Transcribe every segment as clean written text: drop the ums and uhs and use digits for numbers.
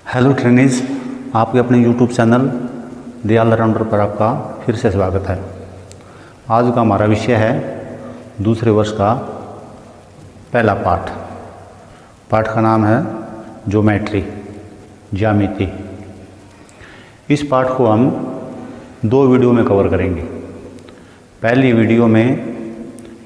Hello trainees, आपके अपने YouTube channel the allrounder पर आपका फिर से स्वागत है। आज का हमारा विषय है दूसरे वर्ष का पहला पाठ। पाठ का नाम है ज्योमेट्री, ज्यामिति। इस पाठ को हम 2 वीडियो में कवर करेंगे। पहली वीडियो में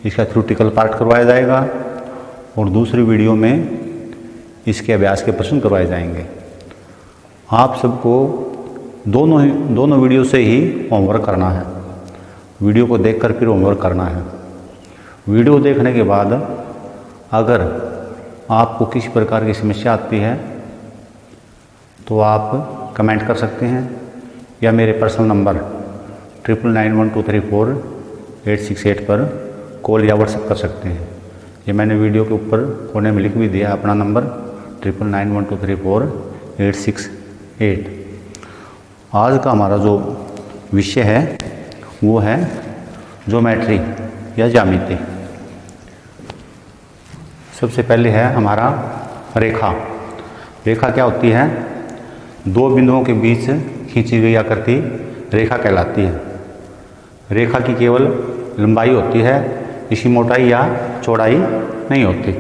इसका थ्योरेटिकल पार्ट करवाया जाएगा और दूसरी वीडियो में इसके अभ्यास के प्रश्न करवाए जाएंगे। आप सबको दोनों वीडियो से ही होमवर्क करना है। वीडियो को देखकर फिर होमवर्क करना है। वीडियो देखने के बाद अगर आपको किसी प्रकार की समस्या आती है तो आप कमेंट कर सकते हैं या मेरे पर्सनल नंबर 9912348668 पर कॉल या व्हाट्सएप कर सकते हैं। ये मैंने वीडियो के ऊपर कोने में लिख भी दिया अपना नंबर 9912348668। आज का हमारा जो विषय है वो है ज्योमेट्री या ज्यामिति। सबसे पहले है हमारा रेखा। रेखा क्या होती है? 2 बिंदुओं के बीच खींची गई आकृति रेखा कहलाती है। रेखा की केवल लंबाई होती है, इसकी मोटाई या चौड़ाई नहीं होती।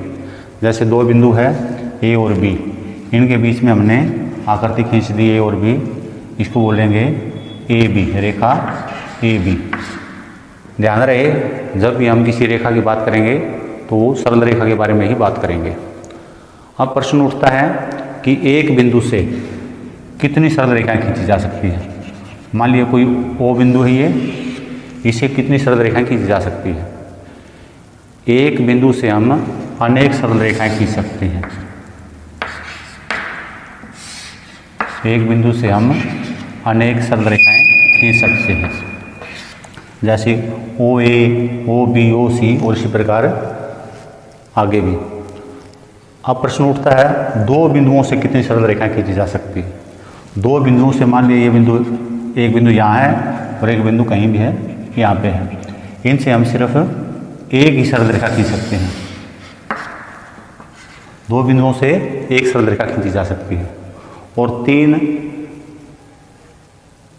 जैसे 2 बिंदु है ए और बी, इनके बीच में हमने आकृति खींच दी ए और बी, इसको बोलेंगे A B, Rekha A B. ध्यान रहे, जब भी हम किसी रेखा की बात करेंगे तो वो सरल रेखा के बारे में ही बात करेंगे। अब प्रश्न उठता है कि एक बिंदु से कितनी सरल रेखाएं खींची जा सकती हैं। मान लिया कोई ओ बिंदु है, ये इसे कितनी सरल रेखाएं खींची जा सकती है? एक बिंदु से हम अनेक सरल रेखाएं खींच सकते हैं। एक बिंदु से हम अनेक सरल रेखाएं खींच सकते हैं, जैसे ओ ए, ओ बी, ओ सी और इसी प्रकार आगे भी। अब प्रश्न उठता है 2 बिंदुओं से कितनी सरल रेखाएं खींची जा सकती है। 2 बिंदुओं से, मान लीजिए ये बिंदु, एक बिंदु यहाँ है और एक बिंदु कहीं भी है, यहाँ पे है, इनसे हम सिर्फ एक ही सरल रेखा खींच सकते हैं। 2 बिंदुओं से एक सरल रेखा खींची जा सकती है और 3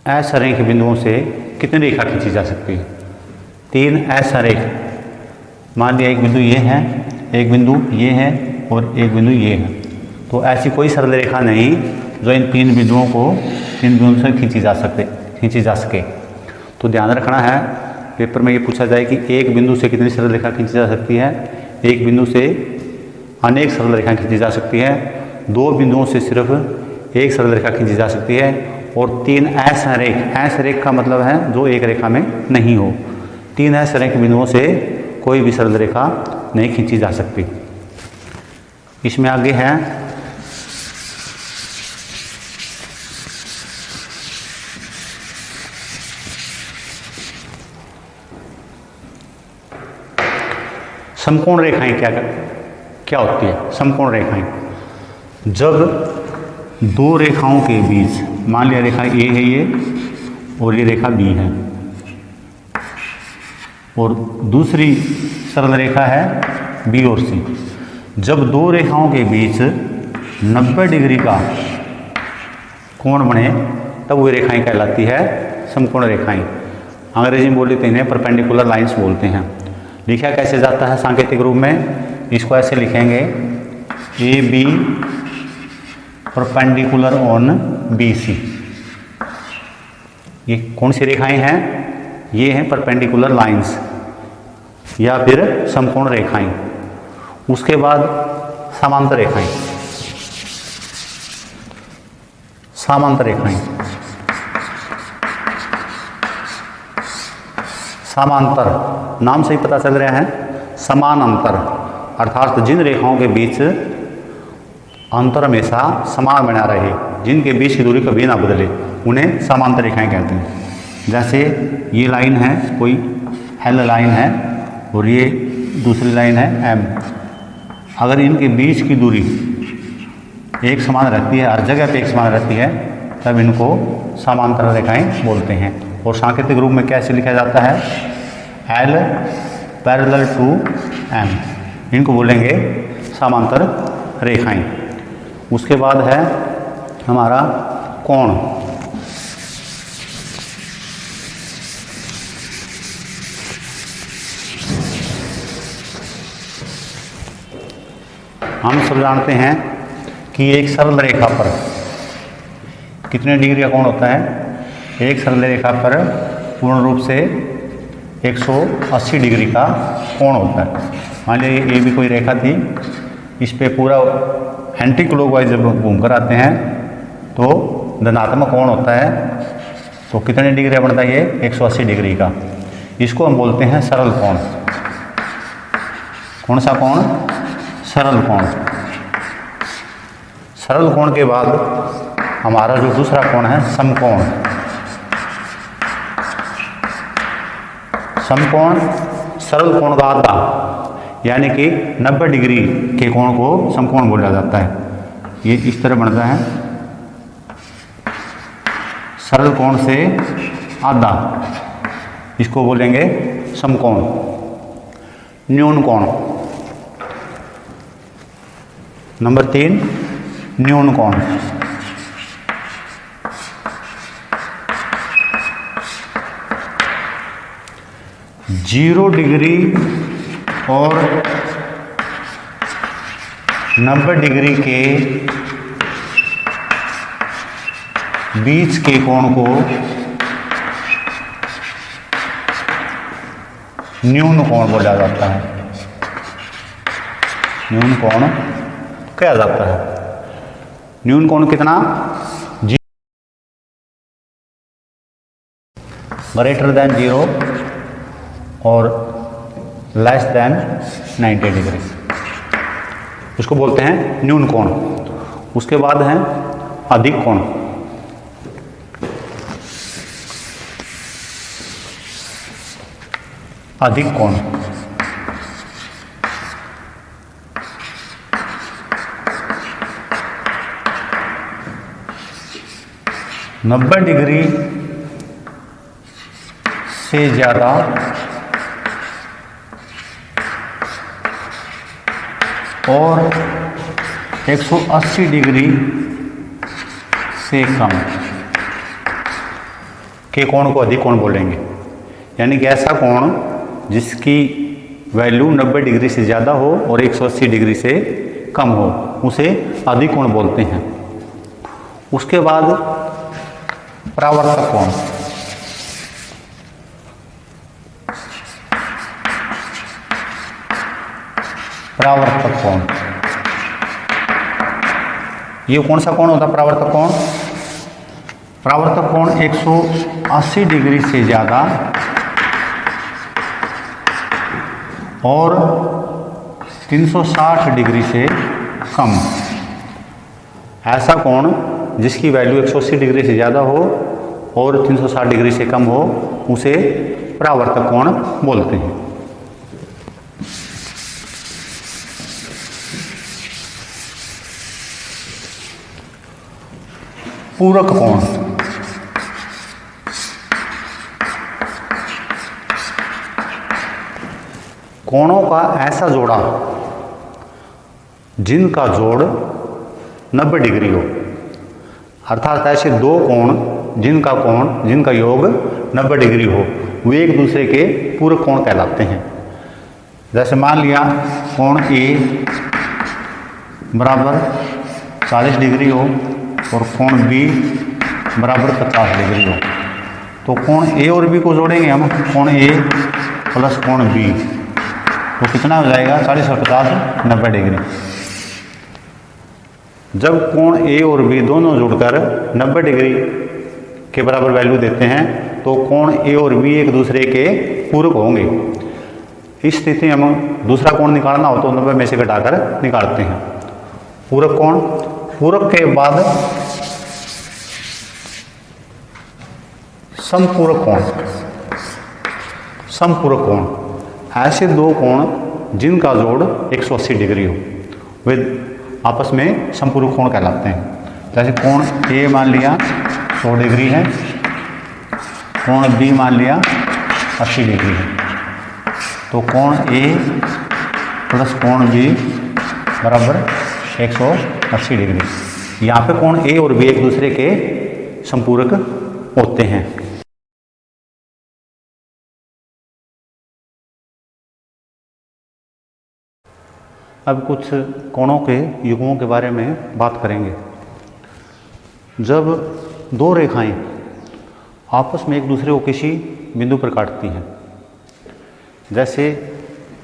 असरेख बिंदुओं से कितनी रेखा खींची जा सकती है? 3 असरेख। मान लिया एक बिंदु ये है, एक बिंदु ये है और एक बिंदु ये है, तो ऐसी कोई सरल रेखा नहीं जो इन 3 बिंदुओं से खींची जा सके। तो ध्यान रखना है, पेपर में ये पूछा जाए कि एक बिंदु से कितनी सरल रेखा खींची जा सकती है। एक बिंदु से अनेक सरल रेखा खींची जा सकती है। 2 बिंदुओं से सिर्फ एक सरल रेखा खींची जा सकती है और 3 असरेख। असरेख का मतलब है जो एक रेखा में नहीं हो। 3 असरेख बिंदुओं से कोई भी सरल रेखा नहीं खींची जा सकती। इसमें आगे है समकोण रेखाएं। क्या होती है समकोण रेखाएं? जब 2 रेखाओं के बीच, मान लिया रेखा ए है ये और ये रेखा बी है और दूसरी सरल रेखा है बी और सी। जब 2 रेखाओं के बीच 90 डिग्री का कोण बने तब वो रेखाएं कहलाती है समकोण रेखाएं। अंग्रेजी में बोलते हैं परपेंडिकुलर लाइंस बोलते हैं। लिखा कैसे जाता है सांकेतिक रूप में? इसको ऐसे लिखेंगे A B perpendicular on B C. ये कौन सी रेखाएं हैं? ये हैं परपेंडिकुलर लाइंस या फिर समकोण रेखाएं। उसके बाद समांतर रेखाएं। समांतर रेखाएं, समांतर नाम से ही पता चल रहा है, समान अंतर, अर्थात जिन रेखाओं के बीच अंतर हमेशा समान बना रहे, जिनके बीच की दूरी कभी ना बदले, उन्हें समांतर रेखाएं कहते हैं। जैसे ये लाइन है, कोई एल लाइन है और ये दूसरी लाइन है एम। अगर इनके बीच की दूरी एक समान रहती है, हर जगह पे एक समान रहती है, तब इनको समांतर रेखाएं बोलते हैं। और सांकेतिक रूप में कैसे लिखा जाता है? एल पैरेलल टू एम, इनको बोलेंगे समांतर रेखाएं। उसके बाद है हमारा कोण। हम सब जानते हैं कि एक सरल रेखा पर कितने डिग्री का कोण होता है। एक सरल रेखा पर पूर्ण रूप से 180 डिग्री का कोण होता है। मान लीजिए ये भी कोई रेखा थी, इस पे पूरा एंटी क्लॉकवाइज जब घूमकर आते हैं तो धनात्मक कोण होता है। तो कितने डिग्री का बनता है ये? 180 डिग्री का। इसको हम बोलते हैं सरल कोण। कौन सा कोण? सरल कोण। सरल कोण के बाद हमारा जो दूसरा कोण है समकोण। समकोण सरल कोण का आधा, यानी कि 90 डिग्री के कोण को समकोण बोला जाता है। ये इस तरह बनता है, सरल कोण से आधा, इसको बोलेंगे समकोण। न्यून कोण। नंबर 3 न्यून कोण। जीरो डिग्री और 90 डिग्री के बीच के कोण को न्यून कोण बोला जाता है। न्यून कोण कहा जाता है। न्यून कोण कितना? ग्रेटर देन 0 और लेस देन 90 डिग्री, उसको बोलते हैं न्यून कोण। उसके बाद है अधिक कोण। अधिक कोण 90 डिग्री से ज़्यादा और 180 डिग्री से कम के कोण को अधिक कोण बोलेंगे। यानी कि ऐसा कोण जिसकी वैल्यू 90 डिग्री से ज़्यादा हो और 180 डिग्री से कम हो, उसे अधिक कोण बोलते हैं। उसके बाद परावर्तक कोण। परावर्तक कोण, ये कौन सा कोण होता है? परावर्तक कोण। परावर्तक कोण 180 डिग्री से ज़्यादा और 360 डिग्री से कम। ऐसा कोण जिसकी वैल्यू 180 डिग्री से ज़्यादा हो और 360 डिग्री से कम हो, उसे परावर्तक कोण बोलते हैं। पूरक कोण। कोणों का ऐसा जोड़ा जिनका जोड़ 90 डिग्री हो, अर्थात ऐसे दो कोण जिनका योग 90 डिग्री हो, वे एक दूसरे के पूरक कोण कहलाते हैं। जैसे मान लिया कोण ए बराबर 40 डिग्री हो और कोण बी बराबर 50 डिग्री हो, तो कोण ए और बी को जोड़ेंगे हम, कोण ए प्लस कोण बी, तो कितना हो जाएगा? 40 और 50 90 डिग्री। जब कोण ए और बी दोनों जुड़कर 90 डिग्री के बराबर वैल्यू देते हैं तो कोण ए और बी एक दूसरे के पूरक होंगे। इस स्थिति में हम दूसरा कोण निकालना हो तो 90 में से घटाकर निकालते हैं। पूरक कोण। पूरक के बाद समपूरक कोण। समपूरक कोण ऐसे दो कोण जिनका जोड़ 180 डिग्री हो, वे आपस में समपूरक कोण कहलाते हैं। जैसे कोण ए मान लिया 100 डिग्री है, कोण बी मान लिया 80 डिग्री है, तो कोण ए प्लस कोण बी बराबर 180 डिग्री। यहाँ पे कोण ए और बी एक दूसरे के संपूरक होते हैं। अब कुछ कोणों के युग्मों के बारे में बात करेंगे। जब दो रेखाएं आपस में एक दूसरे को किसी बिंदु पर काटती हैं, जैसे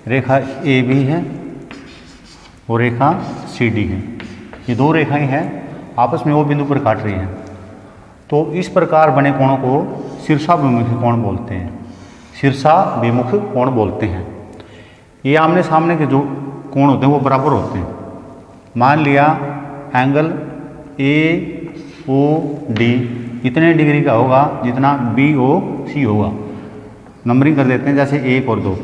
रेखा ए बी है और रेखा सी डी है, ये दो रेखाएं हैं आपस में वो बिंदु पर काट रही हैं, तो इस प्रकार बने कोणों को शीर्षाभिमुख कोण बोलते हैं। शीर्षाभिमुख कोण बोलते हैं। ये आमने सामने के जो कोण होते हैं वो बराबर होते हैं। मान लिया एंगल ए ओ डी इतने डिग्री का होगा जितना बी ओ सी होगा। नंबरिंग कर देते हैं, जैसे 1 और 2।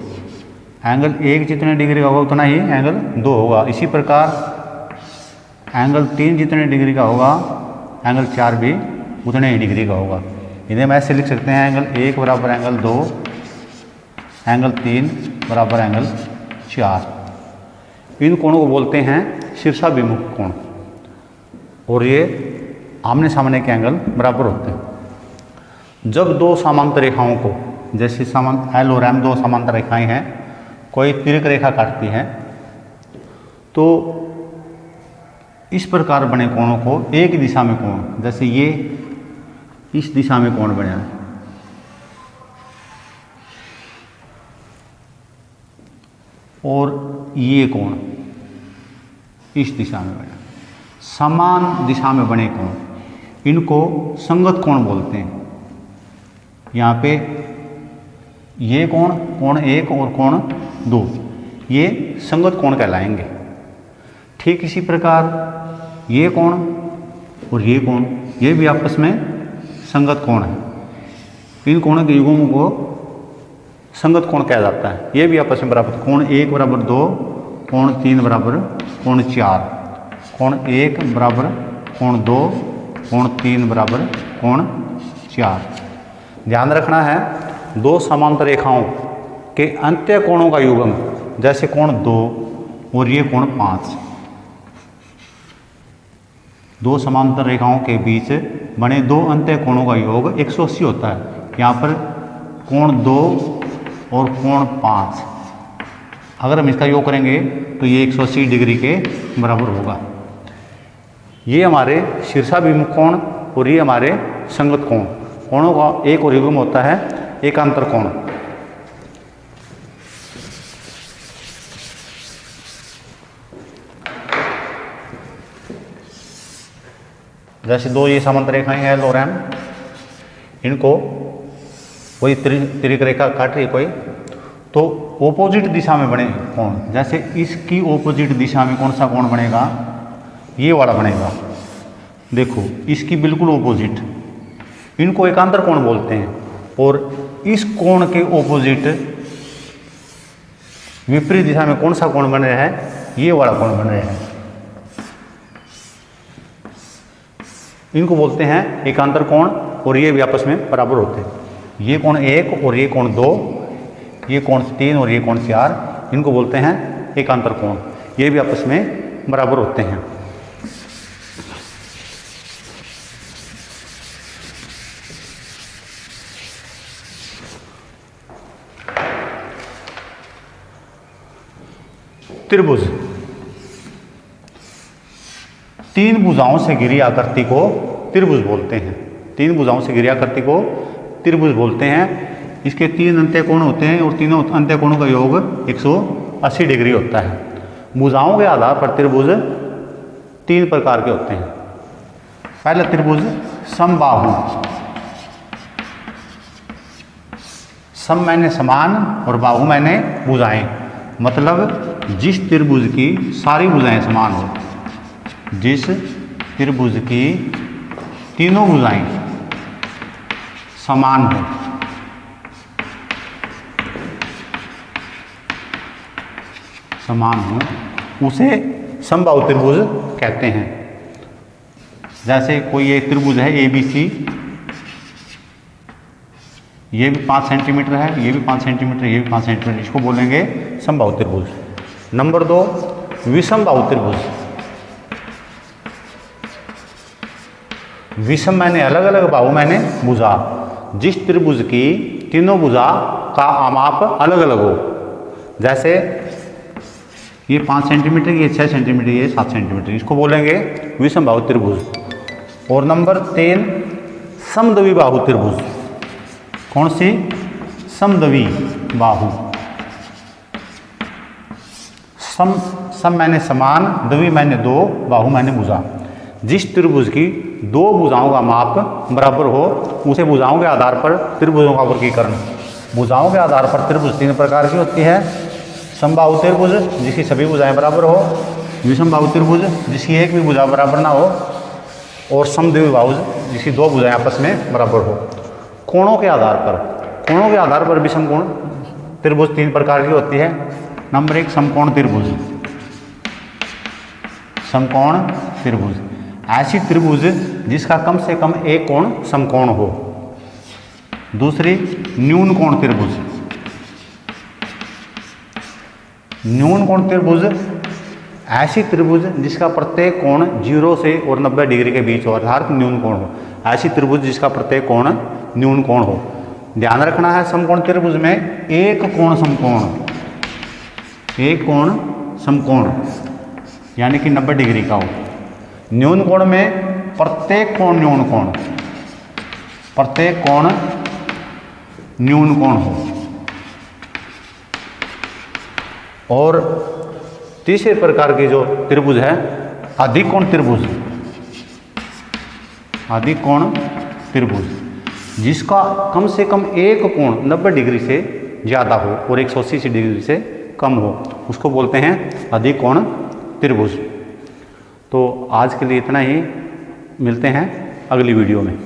एंगल 1 जितने डिग्री का होगा उतना ही एंगल 2 होगा। इसी प्रकार एंगल 3 जितने डिग्री का होगा एंगल 4 भी उतने ही डिग्री का होगा। इन्हें हम ऐसे लिख सकते हैं, एंगल 1 बराबर एंगल 2, एंगल 3 बराबर एंगल 4। इन कोणों को बोलते हैं शीर्षाभिमुख कोण, और ये आमने सामने के एंगल बराबर होते हैं। जब दो समांतर रेखाओं को, जैसे एल और एम दो समांतर रेखाएं हैं, कोई तिर्यक रेखा काटती है, तो इस प्रकार बने कोणों को एक दिशा में कोण, जैसे ये इस दिशा में कोण बना है, और ये कोण इस दिशा में बना, समान दिशा में बने कोण, इनको संगत कोण बोलते हैं। यहाँ पे ये कोण, कोण 1 और कोण 2, ये संगत कोण कहलाएंगे। ठीक इसी प्रकार ये कोण और ये कोण, ये भी आपस में संगत कोण है। इन कोणों के युग्मों को संगत कोण कहा जाता है। ये भी आपस में बराबर, कोण 1 बराबर 2, कोण 3 बराबर कोण 4, कोण 1 बराबर कोण 2, कोण 3 बराबर कोण 4। ध्यान रखना है, दो समांतर रेखाओं के अंत्य कोणों का युग्म, जैसे कोण 2 और ये कोण 5, दो समांतर रेखाओं के बीच बने दो अंत्य कोणों का योग 180 होता है। यहाँ पर कोण 2 और कोण 5, अगर हम इसका योग करेंगे तो ये 180 डिग्री के बराबर होगा। ये हमारे शीर्षाभिमुख कोण और ये हमारे संगत कोण। कोणों का एक और युग्म होता है एकांतर कोण। जैसे दो ये समांतर रेखाएं हैं एल और एम, इनको कोई तिर्यक रेखा काट रही है कोई, तो ओपोजिट दिशा में बने कोण, जैसे इसकी ओपोजिट दिशा में कौन सा कोण बनेगा, ये वाला बनेगा। देखो इसकी बिल्कुल ओपोजिट, इनको एकांतर कोण बोलते हैं। और इस कोण के ओपोजिट विपरीत दिशा में कौन सा कोण बन रहा है, ये वाला कोण बन रहा है, इनको बोलते हैं एकांतर कोण, और ये भी आपस में बराबर होते हैं। ये कोण 1 और ये कोण 2, ये कोण 3 और ये कोण 4, इनको बोलते हैं एकांतर कोण। ये भी आपस में बराबर होते हैं। त्रिभुज, तीन भुजाओं से घिरी आकृति को त्रिभुज बोलते हैं। तीन भुजाओं से घिरी आकृति को त्रिभुज बोलते हैं। इसके तीन अंत्य कोण होते हैं और तीनों अंत्य कोणों का योग 180 डिग्री होता है। भुजाओं के आधार पर त्रिभुज तीन प्रकार के होते हैं। पहला त्रिभुज समबाहु, सम माने समान और बाहु माने भुजाएं, मतलब जिस त्रिभुज की सारी भुजाएं समान हो, जिस त्रिभुज की तीनों भुजाएं समान हो, उसे समबाहु त्रिभुज कहते हैं। जैसे कोई एक त्रिभुज है ABC, ये भी 5 सेंटीमीटर है, ये भी 5 सेंटीमीटर, ये भी 5 सेंटीमीटर, इसको बोलेंगे समबाहु त्रिभुज। नंबर 2 विषमबाहु त्रिभुज। विषम मैंने अलग अलग, बाहु मैंने भुजा। जिस त्रिभुज की तीनों भुजा का आमाप अलग अलग हो, जैसे ये 5 सेंटीमीटर, ये 6 सेंटीमीटर, ये 7 सेंटीमीटर, इसको बोलेंगे विषम बाहु त्रिभुज। और नंबर 3 समद्वि बाहु त्रिभुज। कौन सी? समद्वि बाहु। सम मैंने समान, द्वि मैंने दो, बाहु मैंने भुजा। जिस त्रिभुज की दो भुजाओं का माप बराबर हो उसे भुजाओं के आधार पर त्रिभुजों का वर्गीकरण। भुजाओं के आधार पर त्रिभुज 3 प्रकार की होती है। समबाहु त्रिभुज जिसकी सभी भुजाएं बराबर हो, विषम बाहु त्रिभुज जिसकी एक भी भुजा बराबर ना हो, और समद्वि बाहु जिसकी दो भुजाएं आपस में बराबर हो। कोणों के आधार पर विषम कोण त्रिभुज 3 प्रकार की होती है। नंबर 1 समकोण त्रिभुज। समकोण त्रिभुज ऐसी त्रिभुज जिसका कम से कम एक कोण समकोण हो। दूसरी न्यून कोण त्रिभुज। न्यून कोण त्रिभुज ऐसी त्रिभुज जिसका प्रत्येक कोण 0 से और 90 डिग्री के बीच हो, अर्थात न्यून कोण हो। ऐसी त्रिभुज जिसका प्रत्येक कोण न्यून कोण हो। ध्यान रखना है, समकोण त्रिभुज में एक कोण समकोण यानी कि 90 डिग्री का हो। न्यून कोण में प्रत्येक कोण न्यून कोण हो। और तीसरे प्रकार की जो त्रिभुज है अधिक कोण त्रिभुज जिसका कम से कम एक कोण 90 डिग्री से ज़्यादा हो और 180 डिग्री से कम हो, उसको बोलते हैं अधिक कोण त्रिभुज। तो आज के लिए इतना ही, मिलते हैं अगली वीडियो में।